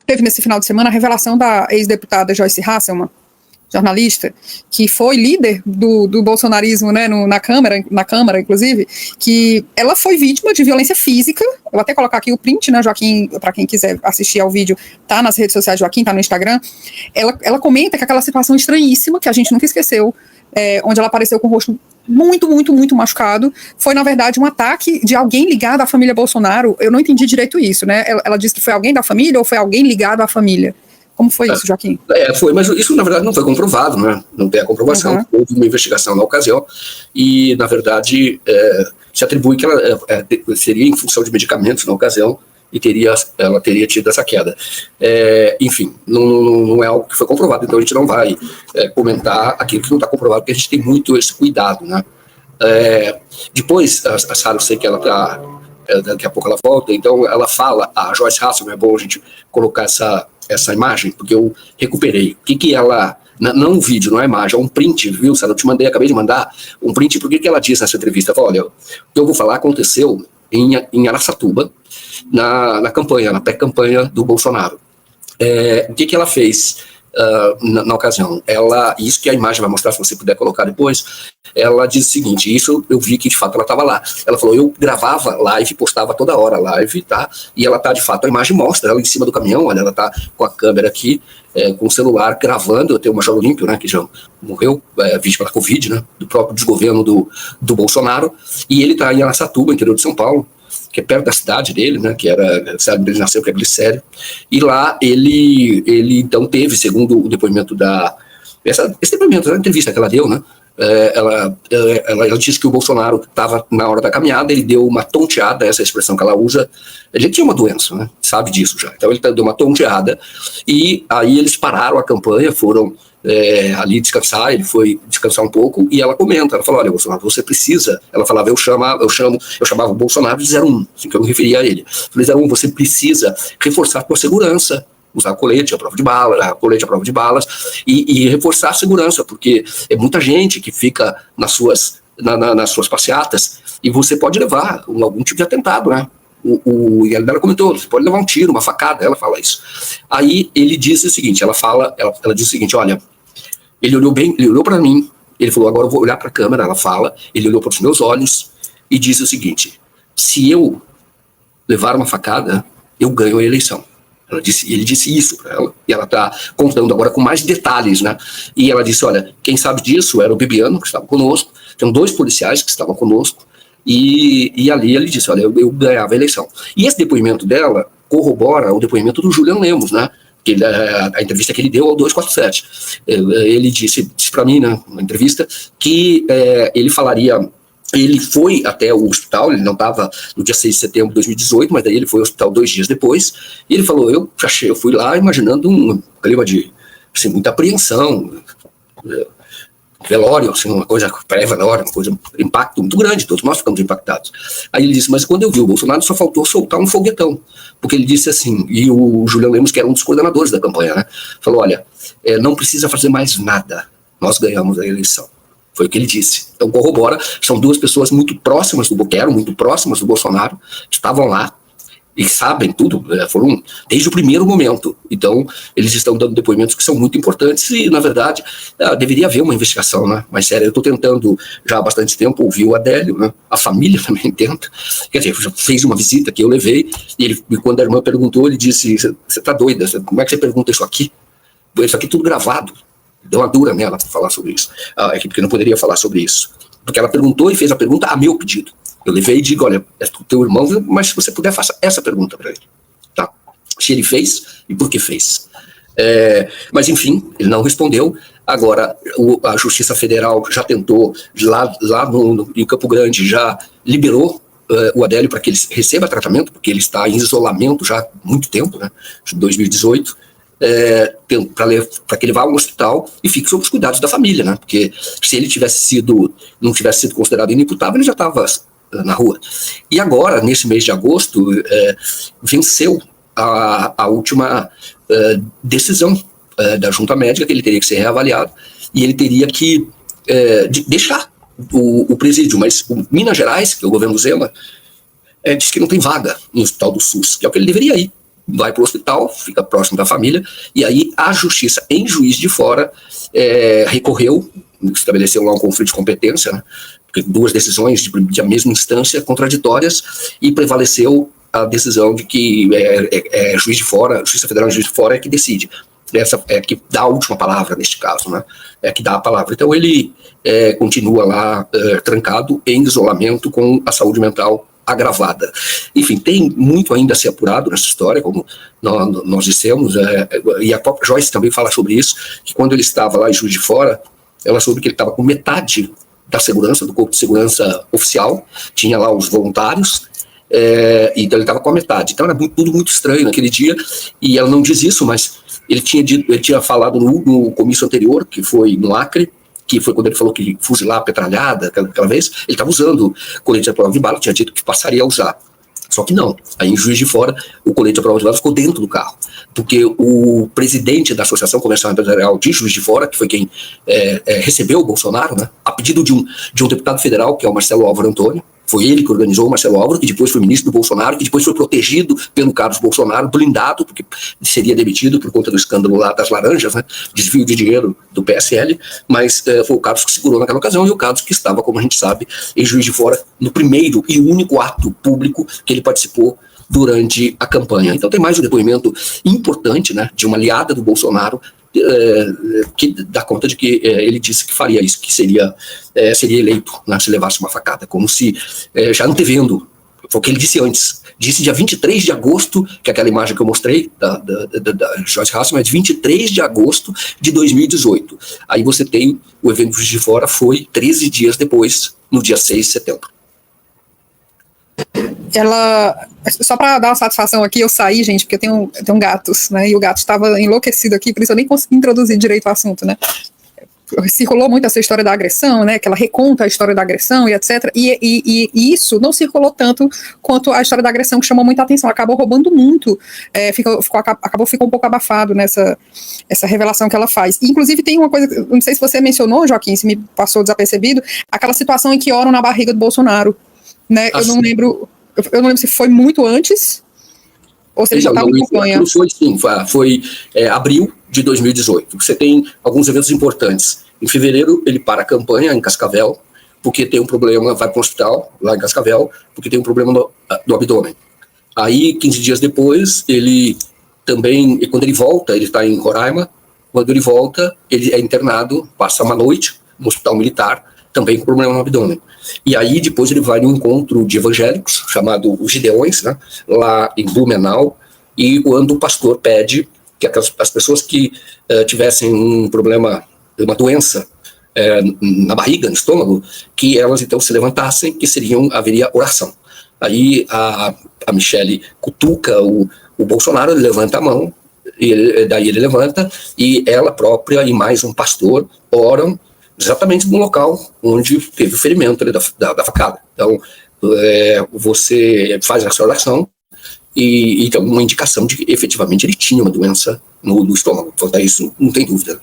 teve nesse final de semana a revelação da ex-deputada Joyce Hasselmann, jornalista, que foi líder do bolsonarismo, né, na Câmara, inclusive, que ela foi vítima de violência física. Eu vou até colocar aqui o print, né, Joaquim, para quem quiser assistir ao vídeo, tá nas redes sociais, Joaquim, tá no Instagram. Ela comenta que aquela situação estranhíssima, que a gente nunca esqueceu, onde ela apareceu com o rosto muito, muito, muito machucado, foi, na verdade, um ataque de alguém ligado à família Bolsonaro. Eu não entendi direito isso, né? Ela disse que foi alguém da família ou foi alguém ligado à família? Como foi isso, Joaquim? Foi, mas isso, na verdade, não foi comprovado, né? Não tem a comprovação. Houve uma investigação na ocasião e, na verdade, se atribui que ela seria em função de medicamentos na ocasião e ela teria tido essa queda. Enfim, não é algo que foi comprovado, então a gente não vai comentar aquilo que não está comprovado, porque a gente tem muito esse cuidado, né? Depois, a Sara, eu sei que ela está... daqui a pouco ela volta, então ela fala, a Joyce Hasselmann, é bom a gente colocar essa imagem, porque eu recuperei. O que ela... Não um vídeo, não é imagem, é um print, viu, Sara? Eu te mandei, acabei de mandar um print, porque que ela disse nessa entrevista? Ela falou, olha, o que eu vou falar aconteceu em Araçatuba, na campanha, na pré-campanha do Bolsonaro. O que ela fez na ocasião? Isso que a imagem vai mostrar, se você puder colocar depois, ela diz o seguinte, isso eu vi que de fato ela estava lá. Ela falou, eu gravava live, postava toda hora live, tá? E ela tá, de fato, a imagem mostra ela em cima do caminhão, olha, ela tá com a câmera aqui, com o celular gravando. Eu tenho o Major Olímpio, né, que já morreu, vítima da Covid, né, do próprio desgoverno do Bolsonaro, e ele tá em Araçatuba, interior de São Paulo, que é perto da cidade dele, né, que era a cidade onde ele nasceu, que é Glicério, e lá ele então teve, segundo o depoimento esse depoimento, a entrevista que ela deu, né, ela disse que o Bolsonaro estava na hora da caminhada, ele deu uma tonteada, essa expressão que ela usa, ele tinha uma doença, né, sabe disso já, então ele deu uma tonteada, e aí eles pararam a campanha, foram ali descansar, ele foi descansar um pouco, e ela comenta, ela fala, olha, Bolsonaro, você precisa, ela falava, eu chamava o Bolsonaro de 01, assim que eu me referia a ele, eu falei, 01, você precisa reforçar a sua segurança, usar colete à prova de balas, e reforçar a segurança, porque é muita gente que fica nas suas passeatas, e você pode levar algum tipo de atentado, né? E ela comentou, você pode levar um tiro, uma facada, ela fala isso. Aí ele disse o seguinte, ela diz o seguinte, olha, ele olhou para mim, ele falou, agora eu vou olhar para a câmera, ela fala, ele olhou para os meus olhos e disse o seguinte, se eu levar uma facada, eu ganho a eleição. Ele disse isso para ela, e ela está contando agora com mais detalhes, né? E ela disse, olha, quem sabe disso era o Bibiano, que estava conosco, tem 2 policiais que estavam conosco, e ali ele disse, olha, eu ganhava a eleição. E esse depoimento dela corrobora o depoimento do Julian Lemos, né? A entrevista que ele deu ao 247. Ele disse para mim, né, na entrevista, que ele foi até o hospital, ele não estava no dia 6 de setembro de 2018, mas daí ele foi ao hospital 2 dias depois, e ele falou, eu fui lá imaginando um clima de assim, muita apreensão, velório, assim, uma coisa pré-velório, uma coisa, impacto muito grande, todos nós ficamos impactados. Aí ele disse, mas quando eu vi o Bolsonaro só faltou soltar um foguetão, porque ele disse assim, e o Julian Lemos, que era um dos coordenadores da campanha, né, falou, olha, não precisa fazer mais nada, nós ganhamos a eleição. Foi o que ele disse. Então corrobora, são 2 pessoas muito próximas do Bolsonaro, que estavam lá e sabem tudo, foram desde o primeiro momento. Então eles estão dando depoimentos que são muito importantes e, na verdade, deveria haver uma investigação, né, mais séria. Eu estou tentando já há bastante tempo ouvir o Adélio, né, a família também tenta, quer dizer, já fez uma visita que eu levei, e quando a irmã perguntou, ele disse, você está doida, como é que você pergunta isso aqui? Isso aqui é tudo gravado. Deu uma dura nela para falar sobre isso, porque não poderia falar sobre isso, porque ela perguntou e fez a pergunta a meu pedido. Eu levei e digo, olha, é teu irmão, mas se você puder, faça essa pergunta para ele, tá? Se ele fez e por que fez. Mas enfim, ele não respondeu. Agora a Justiça Federal já tentou, lá em Campo Grande, já liberou o Adélio para que ele receba tratamento, porque ele está em isolamento já há muito tempo, né, de 2018, para que ele vá ao hospital e fique sob os cuidados da família, né? Porque se ele não tivesse sido considerado inimputável, ele já estava na rua. E agora, nesse mês de agosto, venceu a última decisão da junta médica, que ele teria que ser reavaliado e ele teria que deixar o presídio. Mas o Minas Gerais, que é o governo Zema, diz que não tem vaga no hospital do SUS, que é o que ele deveria ir. vai para o hospital, fica próximo da família, e aí a justiça, em Juiz de Fora, recorreu, estabeleceu lá um conflito de competência, né, porque duas decisões de a mesma instância contraditórias, e prevaleceu a decisão de que Juiz de Fora, Justiça Federal de Juiz de Fora é que decide. Essa é que dá a última palavra neste caso, né? É que dá a palavra. Então ele continua lá trancado em isolamento com a saúde mental agravada. Enfim, tem muito ainda a ser apurado nessa história, como nós dissemos, e a própria Joyce também fala sobre isso, que quando ele estava lá em Juiz de Fora, ela soube que ele estava com metade da segurança, do corpo de segurança oficial, tinha lá os voluntários, então ele estava com a metade. Então era tudo muito estranho naquele dia, e ela não diz isso, mas ele tinha falado no comício anterior, que foi no Acre, que foi quando ele falou que fuzilar a petralhada, aquela vez, ele estava usando colete à prova de bala, tinha dito que passaria a usar. Só que não. Aí em Juiz de Fora, o colete à prova de bala ficou dentro do carro, porque o presidente da Associação Comercial Empresarial de Juiz de Fora, que foi quem recebeu o Bolsonaro, né, a pedido de um deputado federal, que é o Marcelo Álvaro Antônio, foi ele que organizou o Marcelo Álvaro, que depois foi ministro do Bolsonaro, que depois foi protegido pelo Carlos Bolsonaro, blindado, porque seria demitido por conta do escândalo lá das laranjas, né, desvio de dinheiro do PSL, mas foi o Carlos que segurou naquela ocasião, e o Carlos que estava, como a gente sabe, em Juiz de Fora, no primeiro e único ato público que ele participou durante a campanha. Então tem mais um depoimento importante, né, de uma aliada do Bolsonaro, que dá conta de que ele disse que faria isso, que seria eleito, né, se levasse uma facada, como se já antevendo, foi o que ele disse antes, disse dia 23 de agosto, que é aquela imagem que eu mostrei da Joyce Hasselman, é de 23 de agosto de 2018. Aí você tem o evento de Juiz de Fora, foi 13 dias depois, no dia 6 de setembro. Ela, só para dar uma satisfação aqui, eu saí, gente, porque eu tenho gatos, né, e o gato estava enlouquecido aqui, por isso eu nem consegui introduzir direito o assunto, né. Circulou muito essa história da agressão, né, que ela reconta a história da agressão e etc, e isso não circulou tanto quanto a história da agressão, que chamou muita atenção, acabou roubando muito, ficou um pouco abafado essa revelação que ela faz. E, inclusive tem uma coisa, não sei se você mencionou, Joaquim, se me passou desapercebido, aquela situação em que oram na barriga do Bolsonaro, né, eu não lembro se foi muito antes, ou se ele já estava em campanha. Foi sim, foi abril de 2018. Você tem alguns eventos importantes. Em fevereiro, ele para a campanha em Cascavel, porque tem um problema, vai para o hospital, lá em Cascavel, porque tem um problema do abdômen. Aí, 15 dias depois, ele também, e quando ele volta, ele está em Roraima, quando ele volta, ele é internado, passa uma noite no hospital militar, também com problema no abdômen. E aí, depois, ele vai num encontro de evangélicos, chamado os Gideões, né, lá em Blumenau, e quando o pastor pede que as pessoas que tivessem um problema, uma doença na barriga, no estômago, que elas então se levantassem, que haveria oração. Aí a Michele cutuca o Bolsonaro, ele levanta a mão, daí ele levanta, e ela própria e mais um pastor oram exatamente no local onde teve o ferimento ali da facada. Então, você faz essa oração e tem uma indicação de que efetivamente ele tinha uma doença no estômago. Quanto a isso, não tem dúvida.